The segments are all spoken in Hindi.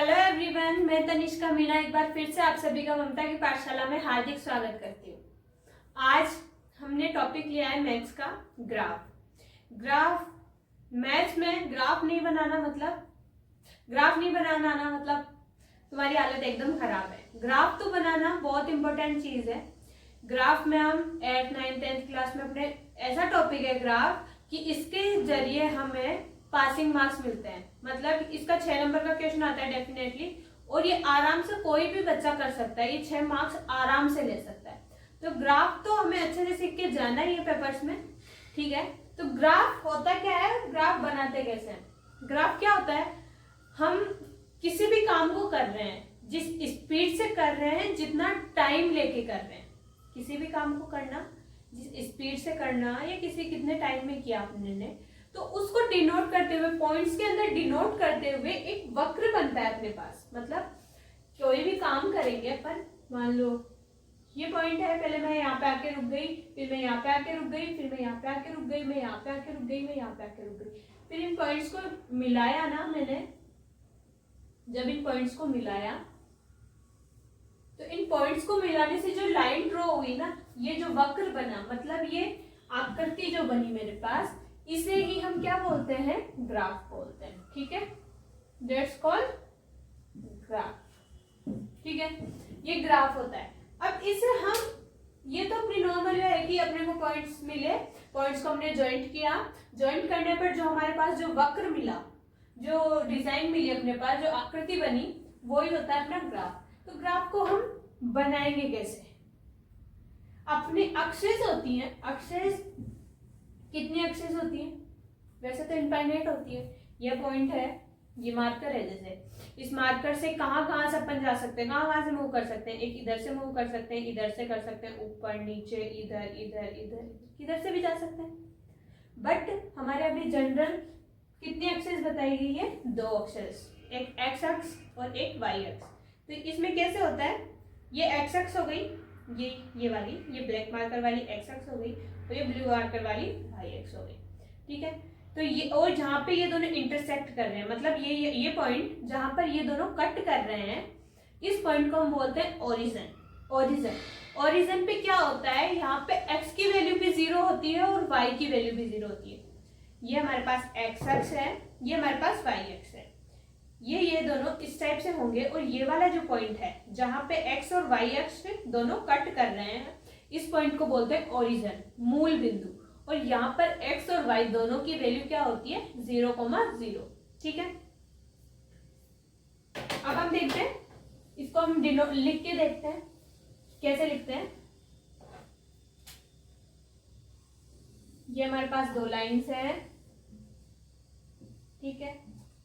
हेलो एवरीवन, मैं तनिष्का मीणा एक बार फिर से आप सभी का ममता की पाठशाला में हार्दिक स्वागत करती हूँ। आज हमने टॉपिक लिया है मैथ्स का ग्राफ। मैथ्स में ग्राफ नहीं बनाना मतलब तुम्हारी हालत एकदम खराब है। ग्राफ तो बनाना बहुत इंपॉर्टेंट चीज है। ग्राफ में हम 8th 9th 10th क्लास में अपने ऐसा टॉपिक है ग्राफ कि इसके जरिए हमें पासिंग मार्क्स मिलते हैं। मतलब इसका 6 नंबर का क्वेश्चन आता है डेफिनेटली, और ये आराम से कोई भी बच्चा कर सकता है। ये 6 मार्क्स आराम से ले सकता है। तो ग्राफ तो हमें अच्छे से सीख के जाना ही है पेपर्स में, ठीक है। तो ग्राफ होता क्या है, ग्राफ बनाते कैसे हैं? ग्राफ क्या होता है, हम किसी भी काम को कर रहे हैं, जिस स्पीड से कर रहे हैं, जितना टाइम लेके कर रहे हैं, किसी भी काम को करना जिस स्पीड से करना या कितने टाइम में किया आपने ने, तो उसको डिनोट करते हुए, पॉइंट्स के अंदर डिनोट करते हुए एक वक्र बनता है अपने पास। मतलब कोई भी काम करेंगे अपन, मान लो ये पॉइंट है, पहले मैं यहाँ पे आके रुक गई, फिर मैं यहाँ पे आके रुक गई, फिर मैं यहाँ पे आके रुक गई, मैं यहाँ पे आके रुक गई, मैं यहाँ पे आके रुक गई। फिर इन पॉइंट्स को मिलाया ना मैंने, जब इन पॉइंट्स को मिलाया तो इन पॉइंट्स को मिलाने से जो लाइन ड्रॉ हुई ना, ये जो वक्र बना, मतलब ये आकृति जो बनी मेरे पास, इसे ही हम क्या बोलते हैं, ग्राफ बोलते हैं। ठीक है, दैट्स कॉल्ड ग्राफ। ठीक है, ये ग्राफ होता है। अब इसे हम, ये तो अपनी नॉर्मल है कि अपने को पॉइंट्स मिले, पॉइंट्स को हमने ज्वाइंट किया, ज्वाइंट करने पर जो हमारे पास जो वक्र मिला, जो डिजाइन मिली अपने पास, जो आकृति बनी, वो ही होता है अपना ग्राफ। तो ग्राफ को हम बनाएंगे कैसे? अपनी एक्सेस होती है, एक्सेस कितनी एक्सेस होती है? वैसे तो इनफाइनाइट होती है। ये पॉइंट है, ये मार्कर है, जैसे इस मार्कर से कहां कहां से अपन जा सकते हैं, कहां कहां से मूव कर सकते हैं। एक इधर से मूव कर सकते हैं, इधर से कर सकते हैं, ऊपर नीचे, इधर इधर इधर किधर से भी जा सकते हैं। बट हमारे अभी जनरल कितनी एक्सेस बताई गई है? 2 एक्सेस, एक एक्स एक्स और एक वाई एक्स। तो इसमें कैसे होता है, ये एक्स एक्स हो गई, ये वाली, ये ब्लैक मार्कर वाली एक्स एक्स हो गई, तो ये ब्लू मार्कर वाली वाई एक्स हो गई। ठीक है, तो ये, और जहां पे ये दोनों इंटरसेक्ट कर रहे हैं, मतलब ये पॉइंट जहां पर ये दोनों कट कर रहे हैं, इस पॉइंट को हम बोलते हैं ओरिजिन। ओरिजिन पे क्या होता है, यहाँ पे x की वैल्यू भी 0 होती है और y की वैल्यू भी 0 होती है। ये हमारे पास x एक्स है, ये हमारे पास y एक्स है। ये दोनों इस टाइप से होंगे, और ये वाला जो पॉइंट है जहां पे x और y एक्स दोनों कट कर रहे हैं, इस पॉइंट को बोलते हैं ओरिजिन, मूल बिंदु। और यहाँ पर x और y दोनों की वैल्यू क्या होती है? 0,0। ठीक है, अब हम देखते हैं, इसको हम लिख के देखते हैं कैसे लिखते हैं। ये हमारे पास 2 लाइन्स हैं, ठीक है।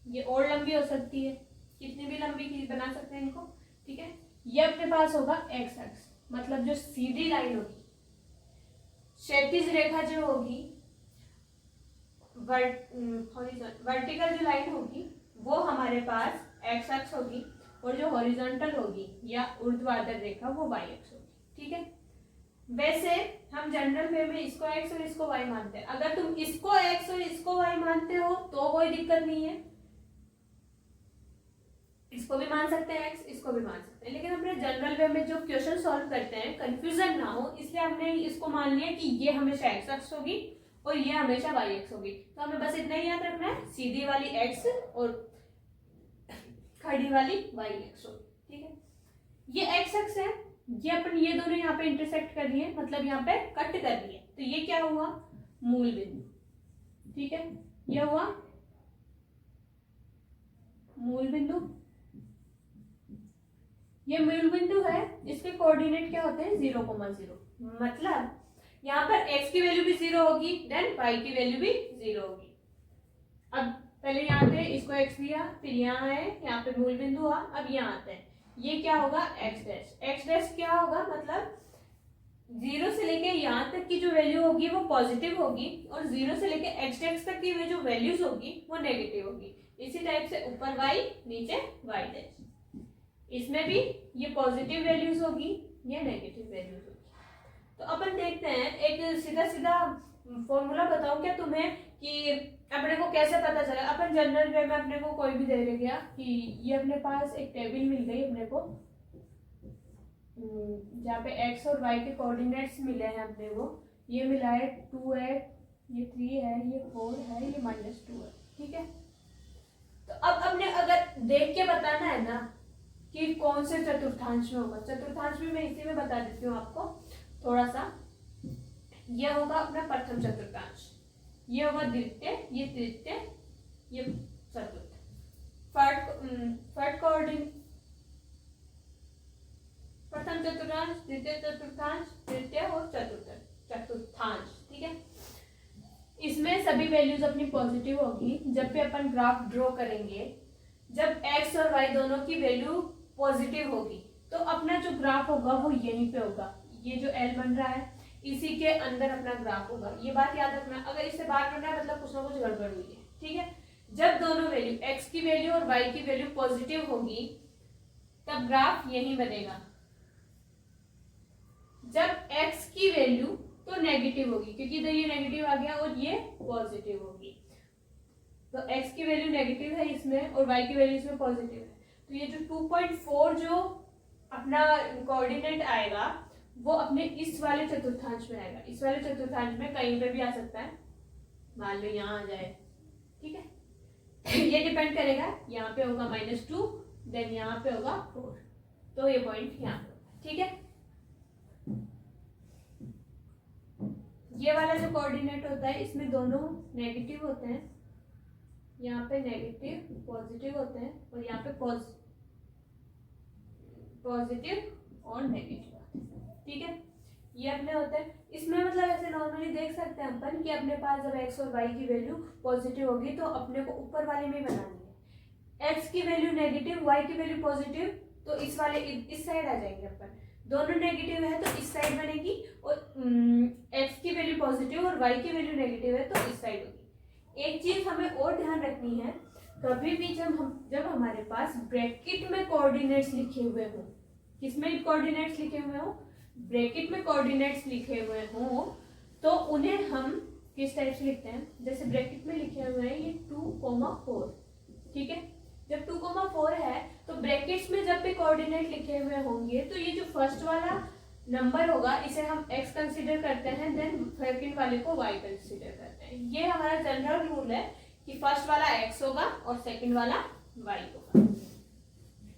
ये और लंबी हो सकती है, कितनी भी लंबी बना सकते हैं इनको। ठीक है, ये अपने पास होगा एक्स एक्स, मतलब जो सीधी लाइन होगी, क्षैतिज रेखा जो होगी, वर्टिकल जो लाइन होगी वो हमारे पास एक्स एक्स होगी, और जो हॉरिजॉन्टल होगी या ऊर्ध्वाधर रेखा वो वाई एक्स होगी। ठीक है, वैसे हम जनरल वे में इसको एक्स और इसको वाई मानते हैं। अगर तुम इसको एक्स और इसको वाई मानते हो तो कोई दिक्कत नहीं है, इसको भी मान सकते हैं एक्स, इसको भी मान सकते हैं। लेकिन अपने जनरल वे में जो क्वेश्चन सॉल्व करते हैं, कंफ्यूजन ना हो इसलिए हमने इसको मान लिया कि ये हमेशा एक्स एक्स होगी और ये हमेशा वाई एक्स होगी। तो हमें बस इतना ही याद रखना है, सीधी वाली एक्स और खड़ी वाली वाई एक्स होगी। ठीक है, ये एक्स एक्स है, ये अपन ये दोनों यहाँ पे इंटरसेक्ट कर रही है, मतलब यहाँ पे कट कर रही है, तो ये क्या हुआ? मूल बिंदु। ठीक है, ये हुआ मूल बिंदु। ये मूल बिंदु है, इसके कोऑर्डिनेट क्या होते हैं? 0,0। मतलब यहाँ पर x की वैल्यू भी 0 होगी, देन y की वैल्यू भी 0 होगी। अब पहले यहाँ पे इसको x लिया, फिर यहाँ है, यहाँ पे मूल बिंदु हुआ, अब यहाँ आते हैं, ये क्या होगा? x dash. x डैश क्या होगा? मतलब 0 से लेके यहाँ तक की जो वैल्यू होगी वो पॉजिटिव होगी, और 0 से लेके x डैश तक की जो वैल्यूज होगी वो नेगेटिव होगी। इसी टाइप से ऊपर y, नीचे y डैश। इसमें भी ये पॉजिटिव वैल्यूज होगी, ये नेगेटिव वैल्यूज होगी। तो अपन देखते हैं, एक सीधा सीधा फॉर्मूला बताओ क्या तुम्हें कि अपने को कैसे पता चला। अपन जनरल वे में अपने को कोई भी दे गया कि ये अपने पास एक टेबल मिल गई अपने को, जहाँ पे x और y के कोऑर्डिनेट्स मिले हैं अपने को। ये मिला है 2 है, ये 3 है, ये 4 है, ये -2 है। ठीक है, तो अब अपने अगर देख के बताना है ना कि कौन से चतुर्थांश में होगा। चतुर्थांश भी मैं इसी में बता देती हूँ आपको थोड़ा सा। यह होगा अपना प्रथम चतुर्थांश, ये होगा द्वितीय, ये तृतीय, ये चतुर्थ। थर्ड कोऑर्डिनेट प्रथम चतुर्थांश, द्वितीय चतुर्थांश, तृतीय और चतुर्थांश। ठीक है, इसमें सभी वैल्यूज अपनी पॉजिटिव होगी। जब भी अपन ग्राफ ड्रॉ करेंगे, जब x और y दोनों की वैल्यू पॉजिटिव होगी तो अपना जो ग्राफ होगा वो यहीं पे होगा। ये जो L बन रहा है इसी के अंदर अपना ग्राफ होगा। ये बात याद रखना, अगर इससे बाहर बनना है मतलब कुछ ना कुछ गड़बड़ हुई है। ठीक है, जब दोनों वैल्यू x की वैल्यू और y की वैल्यू पॉजिटिव होगी तब ग्राफ यहीं बनेगा। जब x की वैल्यू तो नेगेटिव होगी, क्योंकि इधर ये नेगेटिव आ गया और ये पॉजिटिव होगी, तो x की वैल्यू नेगेटिव है इसमें और y की वैल्यू इसमें पॉजिटिव है। तो ये जो 2.4 जो अपना कोऑर्डिनेट आएगा वो अपने इस वाले चतुर्थांश में आएगा। इस वाले चतुर्थांश में कहीं पे भी आ सकता है, मान लो यहाँ आ जाए। ठीक है, ये डिपेंड करेगा, यहाँ पे होगा -2, देन यहाँ पे होगा 4, तो ये पॉइंट यहाँ पे होगा। ठीक है, ये वाला जो कोऑर्डिनेट होता है इसमें दोनों नेगेटिव होते हैं, यहाँ पे नेगेटिव पॉजिटिव होते हैं और यहाँ पे पॉजिटिव और नेगेटिव होते हैं। ठीक है, ये अपने होते हैं। इसमें मतलब ऐसे नॉर्मली देख सकते हैं अपन कि अपने पास जब x और y की वैल्यू पॉजिटिव होगी तो अपने को ऊपर वाले में बनानी है। x की वैल्यू नेगेटिव, y की वैल्यू पॉजिटिव, तो इस वाले इस साइड आ जाएंगे अपन। दोनों नेगेटिव है तो इस साइड बनेगी और x की वैल्यू पॉजिटिव और y की वैल्यू नेगेटिव है तो इस साइड होगी। एक चीज हमें और ध्यान रखनी है, कभी भी जब हमारे पास ब्रैकेट में कोऑर्डिनेट्स लिखे हुए हों, किसमें कोऑर्डिनेट्स लिखे हुए हों, ब्रैकेट में कोऑर्डिनेट्स लिखे हुए हों, तो उन्हें हम किस टाइप से लिखते हैं। जैसे ब्रैकेट में लिखे हुए हैं ये 2,4। ठीक है, जब 2,4 है तो ब्रैकेट्स में जब भी कोऑर्डिनेट लिखे हुए होंगे तो ये जो फर्स्ट वाला नंबर होगा इसे हम x कंसीडर करते हैं, देन सेकंड वाले को y कंसीडर करते हैं। ये हमारा जनरल रूल है कि फर्स्ट वाला x होगा और सेकंड वाला y होगा।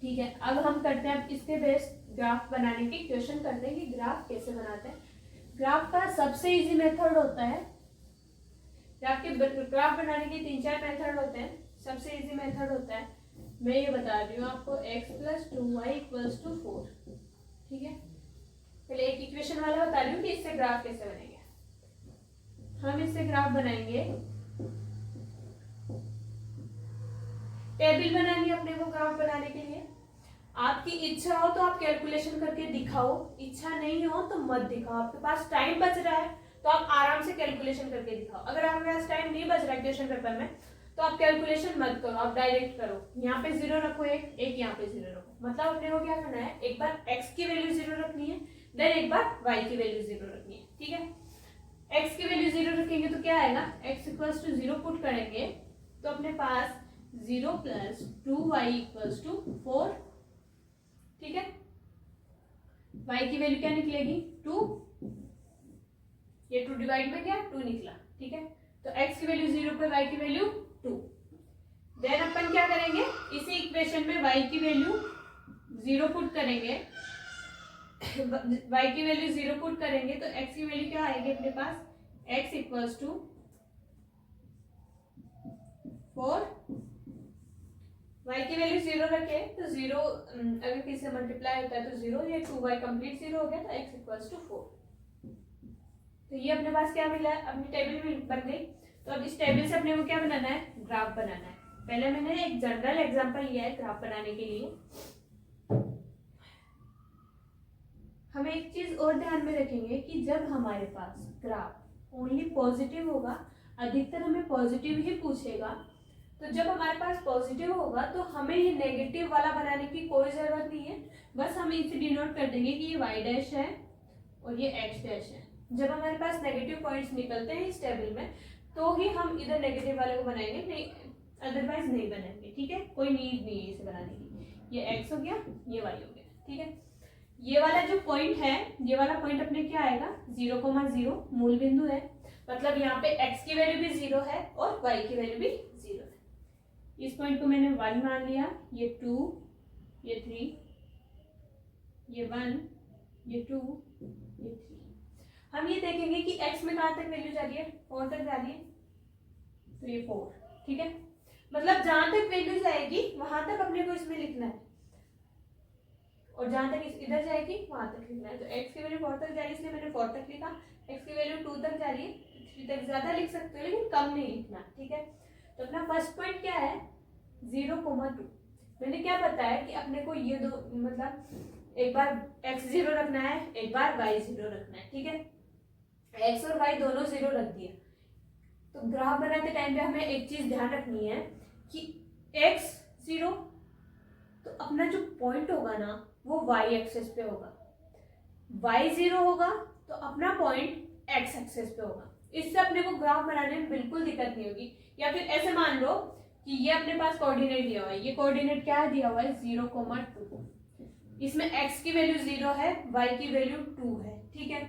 ठीक है, अब हम करते हैं इसके बेस ग्राफ बनाने की क्वेश्चन करते हैं कि ग्राफ कैसे बनाते हैं। ग्राफ का सबसे इजी मेथड होता है, ग्राफ बनाने के 3-4 मेथड होते हैं। सबसे इजी मेथड होता है, मैं ये बता रही हूँ आपको, x + 2y = 4। ठीक है, पहले एक इक्वेशन वाला बता रही हूँ कि इससे ग्राफ कैसे बनेगा। हम इससे ग्राफ बनाएंगे, टेबल बनानी है अपने को ग्राफ बनाने के लिए। आपकी इच्छा हो तो आप कैलकुलेशन करके दिखाओ, इच्छा नहीं हो तो मत दिखाओ। आपके पास टाइम बच रहा है तो आप आराम से कैलकुलेशन करके दिखाओ। अगर आपके पास टाइम नहीं बच रहा है क्वेश्चन पेपर में तो आप कैलकुलेशन मत करो, आप डायरेक्ट करो। यहाँ पे 0 रखो, एक यहाँ पे 0 रखो। मतलब अपने को क्या करना है, एक बार x की वैल्यू 0 रखनी है, देन एक बार y की वैल्यू 0 रखनी है। ठीक है, x की वैल्यू 0 रखेंगे तो क्या आएगा, x = 0 पुट करेंगे तो अपने पास 0 + 2y = 4। ठीक है, y की वैल्यू क्या निकलेगी, 2। ये 2 डिवाइड में क्या 2 निकला। ठीक है, तो x की वैल्यू 0 पे y की वैल्यू 2। देन अपन क्या करेंगे, इसी इक्वेशन में y की वैल्यू 0 पुट करेंगे, y की वैल्यू 0 पुट करेंगे तो x की वैल्यू क्या आएगी अपने पास, x = 4। y की वैल्यू 0 रखे तो 0 अगर किसी से मल्टीप्लाई होता है तो 0, ये 2y कंप्लीट 0 हो गया तो x = 4। तो ये अपने पास क्या मिला है, अपनी टेबल में बन गई। तो अब इस टेबल से अपने को क्या बनाना है, ग्राफ बनाना है। पहले मैंने एक जनरल एग्जांपल लिया है ग्राफ बनाने के लिए। हमें एक चीज और ध्यान में रखेंगे कि जब हमारे पास ग्राफ ओनली पॉजिटिव होगा, अधिकतर हमें पॉजिटिव ही पूछेगा, तो जब हमारे पास पॉजिटिव होगा तो हमें ये नेगेटिव वाला बनाने की कोई जरूरत नहीं है। बस हम इसे डिनोट कर देंगे कि ये y डैश है और ये x डैश है। जब हमारे पास नेगेटिव पॉइंट्स निकलते हैं इस टेबल में तो ही हम इधर नेगेटिव वाले को बनाएंगे, नहीं अदरवाइज नहीं बनाएंगे। ठीक है, कोई नीड नहीं है इसे बनाने की। ये x हो गया, ये y हो गया। ठीक है, ये वाला जो पॉइंट है, ये वाला पॉइंट अपने क्या आएगा 0,0 मूल बिंदु है, मतलब यहाँ पे x की वैल्यू भी 0 है और y की वैल्यू भी 0 है। इस पॉइंट को मैंने 1 मान लिया, ये 2, ये 3, ये 1, ये 2, ये 3। हम ये देखेंगे कि x में कहाँ तक वैल्यू जा रही है, 4 तक जा रही है, तो ये 4। ठीक है, मतलब जहां तक वैल्यू जाएगी वहां तक अपने को इसमें लिखना है, और जहां तक इधर जाएगी वहां तक लिखना है। तो x की वैल्यू 4 तक जा रही है इसलिए मैंने 4 तक लिखा, x की वैल्यू 2 तक जा रही है, 3 तक ज्यादा लिख सकते हो लेकिन कम नहीं लिखना। ठीक है, तो अपना फर्स्ट पॉइंट क्या है 0,2। मैंने क्या बताया कि अपने को ये दो मतलब एक बार x 0 रखना है, एक बार y 0 रखना है। ठीक है, x और y दोनों 0 रख दिया। तो ग्राफ बनाते टाइम पे हमें एक चीज ध्यान रखनी है कि x 0 तो अपना जो पॉइंट होगा ना वो y एक्सेस पे होगा, y 0 होगा तो अपना पॉइंट x एक्सेस पे होगा। इससे अपने को ग्राफ बनाने में बिल्कुल दिक्कत नहीं होगी। या फिर ऐसे मान लो कि ये अपने पास कोऑर्डिनेट दिया हुआ है, ये कोऑर्डिनेट क्या दिया हुआ है 0,2, इसमें x की वैल्यू 0 है, y की वैल्यू 2 है। ठीक है,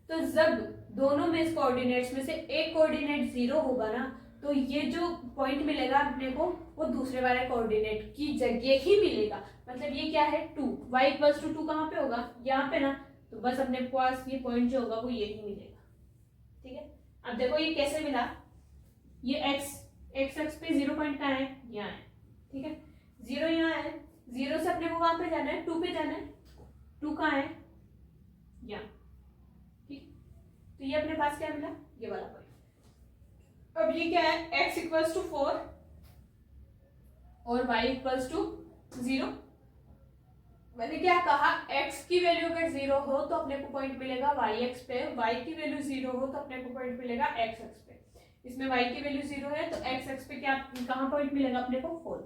तो जब दोनों में इस कोऑर्डिनेट्स में से एक कोऑर्डिनेट 0 होगा ना तो ये जो पॉइंट मिलेगा अपने को वो दूसरे वाले कोऑर्डिनेट की जगह ही मिलेगा। मतलब ये क्या है 2, y इक्वल्स टू 2 कहाँ पे होगा यहाँ पे ना, तो बस अपने पास ये पॉइंट जो होगा वो यही मिलेगा। ठीक है, अब देखो ये कैसे मिला, ये x एक्स पे 0 पॉइंट कहाँ है, यहाँ है। ठीक है, 0 यहाँ है, 0 से अपने को वहां पे जाना है, 2 पे जाना है, 2 कहाँ है यहाँ। ठीक, तो ये अपने पास क्या मिला, ये वाला पॉइंट। अब ये क्या है x इक्वल्स टू 4 और y इक्वल्स टू 0। मैंने क्या कहा, x की वैल्यू अगर 0 हो तो अपने को पॉइंट मिलेगा y एक्स पे, y की वैल्यू 0 हो तो अपने को पॉइंट मिलेगा x एक्स पे। इसमें y की वैल्यू 0 है तो x एक्स पे क्या कहाँ पॉइंट मिलेगा अपने को 4।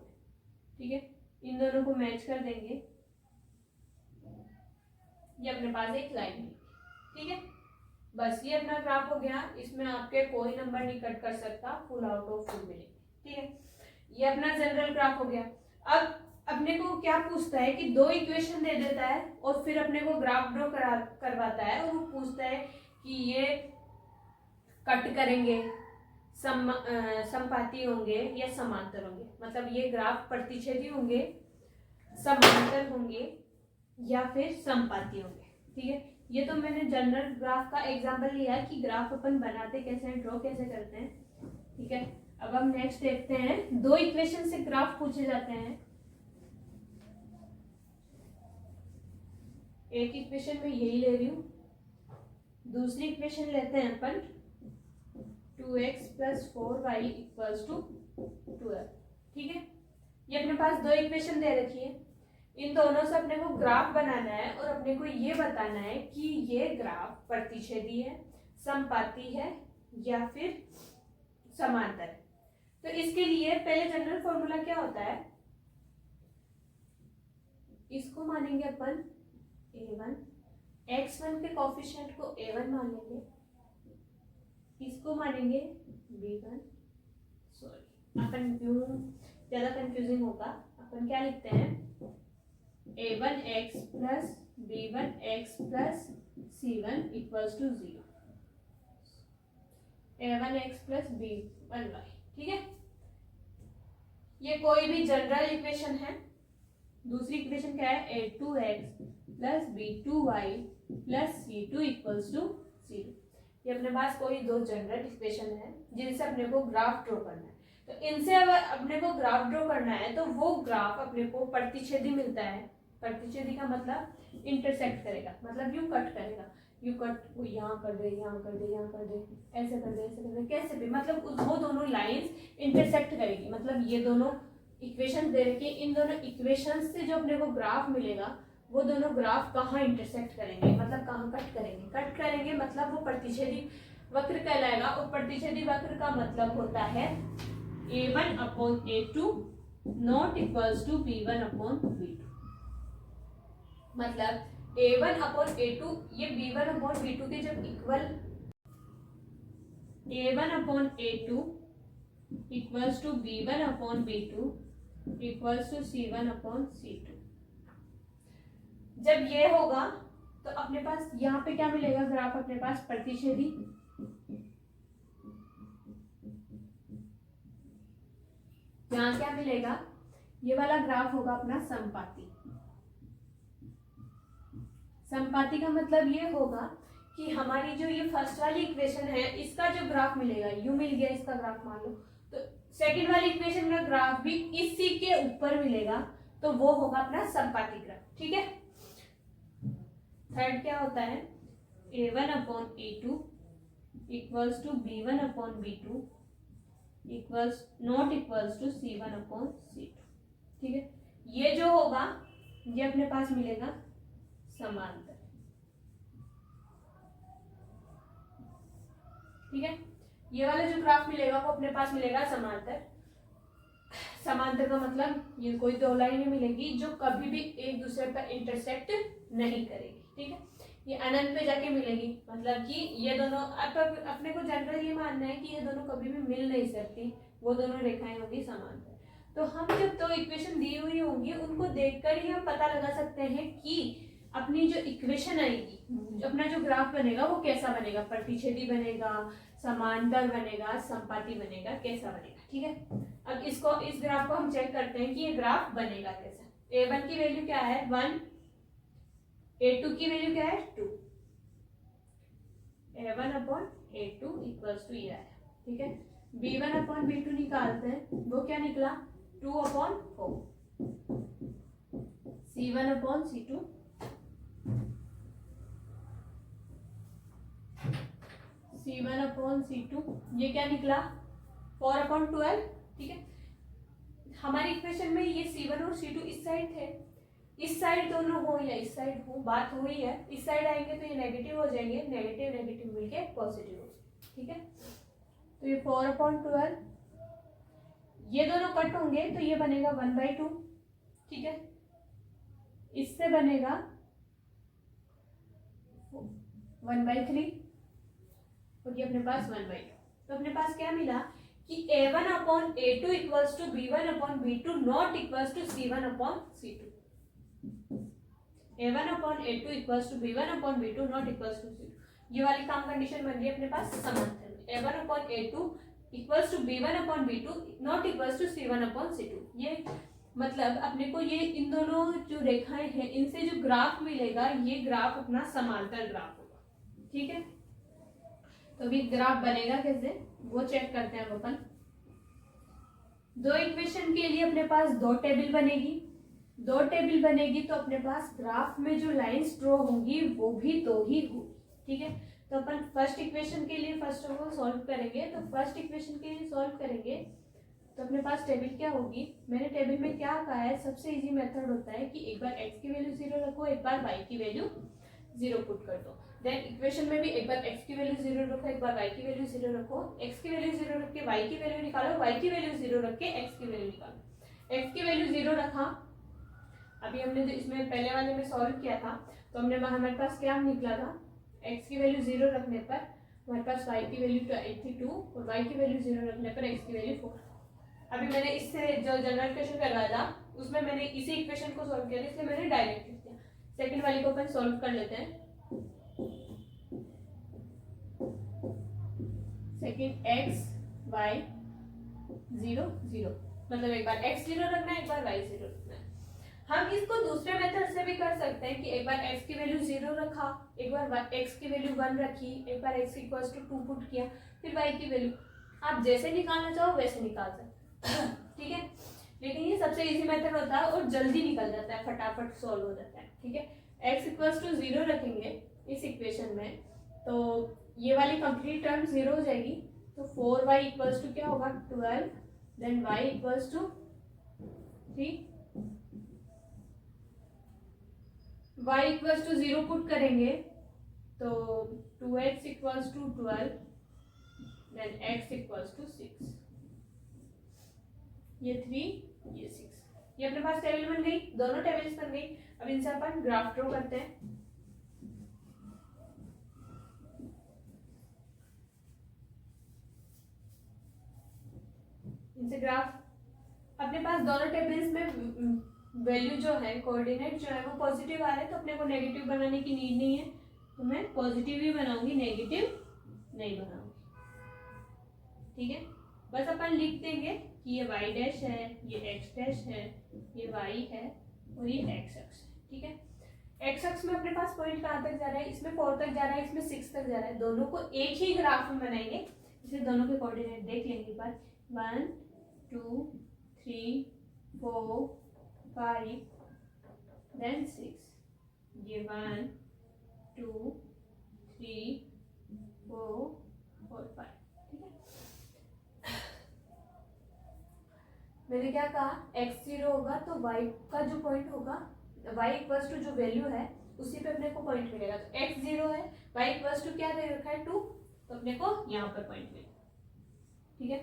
ठीक है, इन दोनों को मैच कर देंगे, ये अपने पास एक लाइन है। ठीक है, बस ये अपना ग्राफ हो गया। इसमें आपके कोई नंबर नहीं कट कर सकता, फुल आउट ऑफ फुल मिलेंगे। ठीक है, ये अपना जनरल ग्राफ हो गया। अब अपने को क्या पूछता है कि दो इक्वेशन दे देता है और फिर अपने को ग्राफ ड्रॉ करवाता है और वो पूछता है कि ये कट करेंगे, समपाती होंगे या समांतर होंगे, मतलब ये ग्राफ प्रतिच्छेदी होंगे, समांतर होंगे या फिर समपाती होंगे। ठीक है, ये तो मैंने जनरल ग्राफ का एग्जांपल लिया कि ग्राफ अपन बनाते कैसे हैं, ड्रॉ कैसे करते हैं। ठीक है, अब हम नेक्स्ट देखते हैं, दो इक्वेशन से ग्राफ पूछे जाते हैं। एक इक्वेशन में यही ले रही हूं, दूसरी इक्वेशन लेते हैं अपन 2x + 4y = 12। ठीक है, ये अपने पास दो इक्वेशन दे रखी है, इन दोनों से अपने को ग्राफ बनाना है और अपने को ये बताना है कि ये ग्राफ प्रतिच्छेदी है, समपाती है या फिर समांतर है। तो इसके लिए पहले जनरल फॉर्मूला क्या होता है, इसको मानेंगे अपन a1, x1 के कोफिशिएंट को a1 मान लेंगे, इसको मानेंगे b1। सॉरी, अपन क्यों ज्यादा कंफ्यूजिंग होगा, अपन क्या लिखते हैं a1x + b1x + c1 = 0, a1x + b1y। ठीक है, ये कोई भी जनरल इक्वेशन है। दूसरी इक्वेशन क्या है, a2x + b2y + c2 = 0। ये अपने पास कोई दो जनरल इक्वेशन है जिनसे अपने को ग्राफ ड्रॉ करना है। तो इनसे अगर अपने को ग्राफ ड्रॉ करना है तो वो ग्राफ अपने को प्रतिच्छेदी मिलता है। प्रतिच्छेदी का मतलब इंटरसेक्ट करेगा, मतलब यूं कट करेगा, यूं कट यहाँ कर दे, यहाँ कर दे, यहाँ कर दे, ऐसे कर दे, ऐसे कर दे, कैसे भी, मतलब वो दोनों लाइंस इंटरसेक्ट करेगी। मतलब ये दोनों इक्वेशन दे के इन दोनों इक्वेशन से जो अपने को ग्राफ मिलेगा वो दोनों ग्राफ कहाँ इंटरसेक्ट करेंगे, मतलब कहाँ कट करेंगे। कट करेंगे मतलब वो प्रतिच्छेदी वक्र कहलाएगा, और प्रतिच्छेदी वक्र का मतलब होता है a1/a2 ≠ b1/b2। मतलब A1 अपॉन A2 ये B1 अपॉन B2 के जब equal, A1 upon A2 equals to B1 upon B2 equals to C1 upon C2, जब ये होगा तो अपने पास यहाँ पे क्या मिलेगा ग्राफ, अपने पास प्रतिच्छेदी, यहाँ क्या मिलेगा, ये वाला ग्राफ होगा अपना समपाती। समपाती का मतलब ये होगा कि हमारी जो ये फर्स्ट वाली इक्वेशन है इसका जो ग्राफ मिलेगा, यू मिल गया इसका ग्राफ मान लो, तो सेकंड वाली इक्वेशन का ग्राफ भी इसी के ऊपर मिलेगा, तो वो होगा अपना समपाती ग्राफ। ठीक है, थर्ड क्या होता है, A1 upon A2 equals to B1 upon B2 equals not equals to C1 upon C2। ठीक है, ये जो होगा ये अपने पास मिलेगा समांतर। ठीक है, ये वाला जो ग्राफ मिलेगा वो अपने पास मिलेगा समांतर। समांतर का मतलब ये कोई दो लाइनें मिलेगी जो कभी भी एक दूसरे पर इंटरसेक्ट नहीं करेगी। ठीक है, ये अनंत पे जाके मिलेगी, मतलब कि ये दोनों अपने को जनरल ये मानना है कि ये दोनों कभी भी मिल नहीं सकती, वो दोनों रेखाएं होगी समांतर। तो हम जब दो इक्वेशन दी हुई होंगी उनको देखकर ही हम पता लगा सकते हैं कि अपनी जो इक्वेशन आएगी, अपना जो ग्राफ बनेगा वो कैसा बनेगा, प्रतिच्छेदी बनेगा, समांतर बनेगा, समपाती बनेगा, कैसा बनेगा। ठीक है, अब इसको, इस ग्राफ को हम चेक करते हैं कि ये ग्राफ बनेगा कैसा। A1 की वैल्यू क्या है 1, A2 की वैल्यू क्या है 2, A1 upon A2 equals to ये आया। ठीक है, B1 अपॉन B2 निकालते हैं, वो क्या निकला 2 upon 4, C1 upon C2 C1 upon C2 ये क्या निकला 4 अपॉन 12। ठीक है, हमारी इक्वेशन में ये C1 और C2 इस साइड थे, इस साइड दोनों हो या इस साइड हो, बात हुई है, इस साइड आएंगे तो ये नेगेटिव हो जाएंगे, नेगेटिव नेगेटिव मिलके पॉजिटिव हो जाएंगे। ठीक है, तो ये 4 अपॉन 12, ये दोनों कट होंगे तो ये बनेगा 1/2। ठीक है, इससे बनेगा 1/3 और ये अपने पास 1/2। तो अपने पास क्या मिला कि A1 upon A2 equals to B1 upon B2 not equals to C1 upon C2। A1 upon A2 equals to B1 upon B2 not equals to C2, ये वाली काम कंडीशन बन रही है अपने पास समांतर में। A1 upon A2 equals to B1 upon B2 not equals to C1 upon C2। ये मतलब अपने को ये इन दोनों जो रेखाएं हैं इनसे जो ग्राफ मिलेगा ये ग्राफ अपना समांतर ग्राफ होगा। ठीक है, तो अभी ग्राफ बनेगा कैसे वो चेक करते हैं अपन। दो इक्वेशन के लिए अपने पास दो टेबल बनेगी, दो टेबल बनेगी तो अपने पास ग्राफ में जो लाइंस ड्रॉ होंगी वो भी दो ही होगी। ठीक है, तो अपन फर्स्ट इक्वेशन के लिए फर्स्ट ऑफ ऑल सॉल्व करेंगे। तो फर्स्ट इक्वेशन के लिए सॉल्व करेंगे तो अपने पास टेबल क्या होगी, मैंने टेबल में क्या कहा है, सबसे इजी मेथड होता है कि एक बार x की वैल्यू 0 रखो, एक बार y की वैल्यू 0 पुट कर दो। देन इक्वेशन में भी एक बार x की वैल्यू 0 रखो, एक बार y की वैल्यू 0 रखो, x की वैल्यू 0 रख के y की वैल्यू निकालो, y की वैल्यू 0 रख के x की वैल्यू निकालो। x की वैल्यू 0 रखा, अभी हमने जो इसमें पहले वाले में सॉल्व किया था तो हमने हमारे पास क्या निकला था, x की वैल्यू 0 रखने पर हमारे पास y की वैल्यू 82 और y की वैल्यू 0 रखने पर x की वैल्यू 4। अभी मैंने इससे जो जनरल इक्वेशन करवाया था उसमें मैंने इसी इक्वेशन को सॉल्व किया, इसलिए मैंने डायरेक्ट लिख दिया। सेकंड वाली को अपन सॉल्व कर लेते हैं। सेकंड x y 0 0, मतलब एक बार x 0 रखना है, एक बार y 0 रखना है। हम इसको दूसरे मेथड से भी कर सकते हैं कि एक बार x की वैल्यू 0 रखा, एक बार x की वैल्यू 1 रखी, एक बार x इक्वल्स टू 2 पुट किया, फिर y की वैल्यू आप जैसे निकालना चाहो वैसे निकाल सकते। ठीक है, लेकिन ये सबसे इजी मेथड होता है और जल्दी निकल जाता है, फटाफट सॉल्व हो जाता है। ठीक है, x इक्वल्स टू 0 रखेंगे इस इक्वेशन में तो ये वाली कंप्लीट टर्म 0 हो जाएगी, तो 4y इक्वल्स टू क्या होगा 12, then y equals to 3, y equals to 0 put करेंगे तो 2x equals to 12, then x equals to 6, ये 3 ये 6, ये अपने पास टेबल बन गई, दोनों टेबल्स बन गई। अब इनसे अपन ग्राफ ड्रॉ करते हैं। इनसे ग्राफ अपने पास दोनों टेबल्स में वैल्यू जो है, कोऑर्डिनेट जो है वो पॉजिटिव आ रहे हैं, तो अपने को नेगेटिव बनाने की नीड नहीं है, तो मैं पॉजिटिव ही बनाऊंगी, नेगेटिव नहीं बनाऊंगी। ठीक है, बस अपन लिख देंगे कि ये y डैश है, ये x डैश है, ये y है और ये x अक्ष है। ठीक है, x अक्ष में अपने पास पॉइंट कहाँ तक जा रहा है, इसमें 4 तक जा रहा है, इसमें 6 तक जा रहा है, दोनों को एक ही ग्राफ में बनाएंगे। इसलिए दोनों के कोऑर्डिनेट देख लेंगे एक बार, 1 2 3 4 5 देन 6, ये 1 2 3 4 और 5। ठीक है, मैंने क्या कहा, x0 होगा तो y का जो पॉइंट होगा, y इक्वल्स टू जो वैल्यू है उसी पे अपने को पॉइंट मिलेगा। तो x0 है, y इक्वल्स टू क्या दे रखा है 2, तो अपने को यहाँ पर पॉइंट मिलेगा। ठीक है,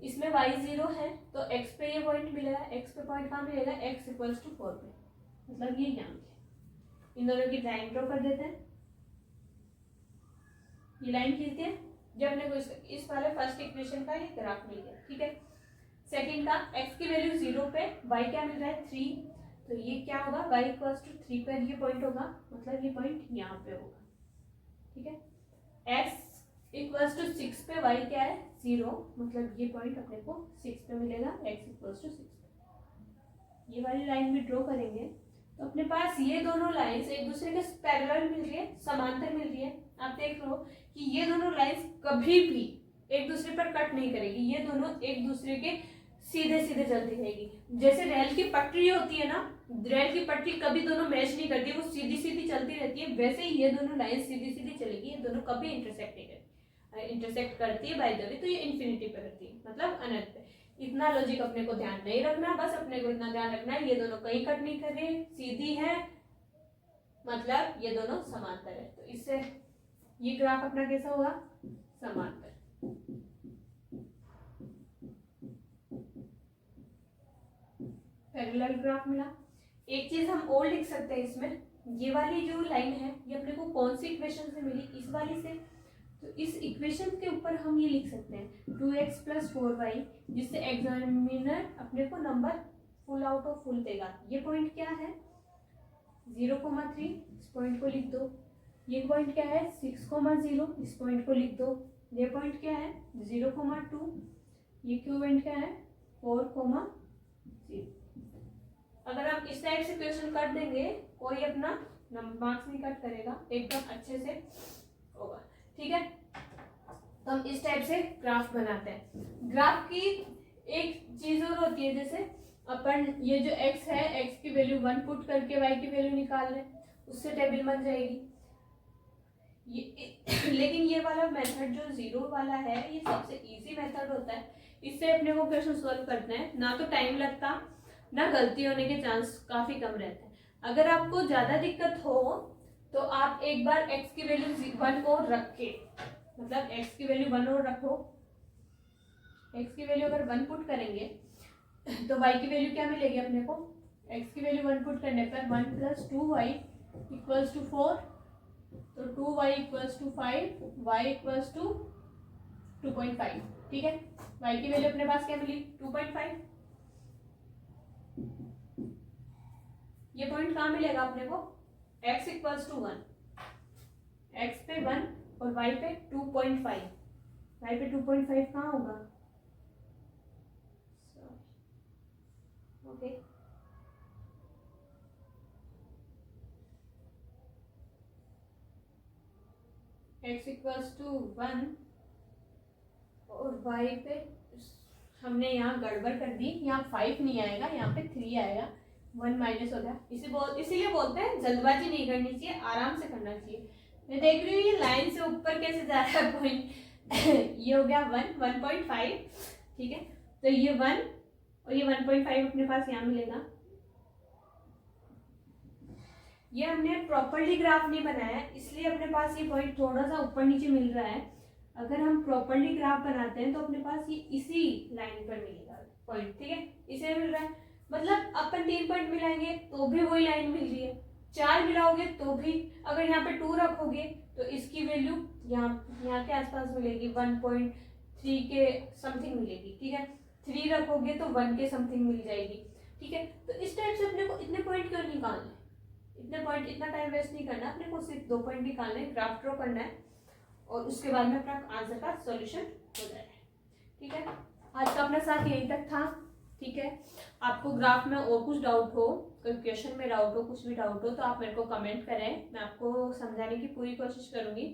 इसमें y0 है तो x पे ये पॉइंट मिलेगा, x पे पॉइंट कहाँ मिलेगा, x इक्वल्स टू 4 पे, मतलब ये यहाँ पे। इन दोनों की लाइन ड्रॉ कर देते हैं, ये लाइन खींचते हैं, जब अपने को इस वाले फर्स्ट इक्वेशन का ये ग्राफ मिल गया। ठीक है, सेकंड का x की वैल्यू 0 पे y क्या मिल रहा है 3, तो ये क्या होगा, y इक्वल्स टू 3 पर ये पॉइंट होगा, मतलब ये पॉइंट यहाँ पे होगा। ठीक है, x इक्वल्स टू 6 पे y क्या है 0, मतलब ये पॉइंट अपने को 6 पे मिलेगा, x इक्वल्स टू 6 पे। ये वाली लाइन में ड्रॉ करेंगे तो अपने पास ये दोनों लाइंस एक दूसरे के पैरेलल मिल रही है, समांतर मिल रही है। आप देख लो कि ये दोनों लाइंस कभी भी एक दूसरे पर कट नहीं करेगी, ये दोनों एक दूसरे के सीधे सीधे चलती रहेगी। जैसे रेल की पटरी होती है ना, रेल की पटरी कभी दोनों मैच नहीं करती, वो सीधी सीधी चलती रहती है, वैसे ही ये दोनों लाइन सीधी सीधी चलेगी, ये दोनों कभी इंटरसेक्ट नहीं करती। इंटरसेक्ट करती है बाय द वे तो ये इन्फिनिटी पे करती है, मतलब अनंत पे। इतना लॉजिक अपने को ध्यान नहीं रखना, बस अपने को इतना ध्यान रखना है ये दोनों कहीं कट नहीं कर रही, सीधी है, मतलब ये दोनों समांतर है। तो इससे ये ग्राफ अपना कैसा हुआ, समांतर। पैरेलल ग्राफ मिला। एक चीज हम और लिख सकते हैं इसमें, ये वाली जो लाइन है ये अपने को कौन सी इक्वेशन से मिली, इस वाली से। तो इस इक्वेशन के ऊपर हम ये लिख सकते हैं 2x + 4y, जिससे एग्जामिनर अपने को number full out of full देगा। ये पॉइंट क्या है 0,3, इस पॉइंट को लिख दो। ये पॉइंट क्या है 6,0, इस पॉइंट को लिख दो। ये पॉइंट क्या है 0,2, ये पॉइंट क्या है 4,0। अगर आप इस टाइप से क्वेश्चन कर देंगे, कोई अपना मार्क्स नहीं कट करेगा, एकदम अच्छे से होगा। ठीक है, तो हम इस टाइप से ग्राफ बनाते हैं। ग्राफ की एक चीज और होती है, जैसे अपन ये जो x है, x की वैल्यू 1 पुट करके y की वैल्यू निकाल लें, उससे टेबल बन जाएगी। लेकिन ये वाला मेथड जो 0 वाला है ये सबसे इजी मेथड होता है, इससे अपने को क्वेश्चन सॉल्व करते हैं, ना तो टाइम लगता, ना गलती होने के चांस काफी कम रहते हैं। अगर आपको ज्यादा दिक्कत हो तो आप एक बार x की वैल्यू 1 और रख के, मतलब x की वैल्यू 1 और रखो, x की वैल्यू अगर 1 पुट करेंगे तो y की वैल्यू क्या मिलेगी अपने को, x की वैल्यू 1 पुट करने पर 1 + 2y = 4, तो 2y = 5, y = 2.5। ठीक है, y की वैल्यू अपने पास क्या मिली 2.5। ये पॉइंट कहाँ मिलेगा अपने को, x = 1, x पे 1 और y पे 2.5, y पे 2.5 कहाँ होगा, ओके। x = 1 और y पे हमने यहाँ गड़बड़ कर दी, यहाँ 5 नहीं आएगा, यहाँ पे 3 आएगा, 1 माइनस हो गया। इसीलिए बोलते हैं जल्दबाजी नहीं करनी चाहिए, आराम से करना चाहिए। मैं देख रही हूँ ये लाइन से ऊपर कैसे जा रहा है पॉइंट ये हो गया 1.5। ठीक है, तो ये 1 और ये 1.5 अपने पास यहाँ मिलेगा। ये हमने प्रॉपर्ली ग्राफ नहीं बनाया है, इसलिए अपने पास ये पॉइंट थोड़ा सा ऊपर नीचे मिल रहा है। अगर हम प्रॉपर्ली ग्राफ बनाते हैं तो अपने पास ये इसी लाइन पर मिलेगा पॉइंट। ठीक है, इसे मिल रहा है, मतलब अपन 3 पॉइंट मिलाएंगे तो भी वही लाइन मिल रही है, 4 मिलाओगे तो भी, अगर यहाँ पे 2 रखोगे तो इसकी वैल्यू यहाँ के आसपास मिलेगी, 1.3 के समथिंग मिलेगी। ठीक है, 3 रखोगे तो 1 के समथिंग मिल जाएगी। ठीक है, तो इस टाइप से अपने को इतने पॉइंट क्यों निकालने, इतने पॉइंट, इतना टाइम वेस्ट नहीं करना, अपने को सिर्फ 2 पॉइंट निकालने, ग्राफ ड्रॉ करना है और उसके बाद में अपना आंसर का सॉल्यूशन हो जाएगा। ठीक है, आज का अपना साथ यहीं तक था। ठीक है, आपको ग्राफ में और कुछ डाउट हो, कोई क्वेश्चन में डाउट हो, कुछ भी डाउट हो तो आप मेरे को कमेंट करें, मैं आपको समझाने की पूरी कोशिश करूंगी।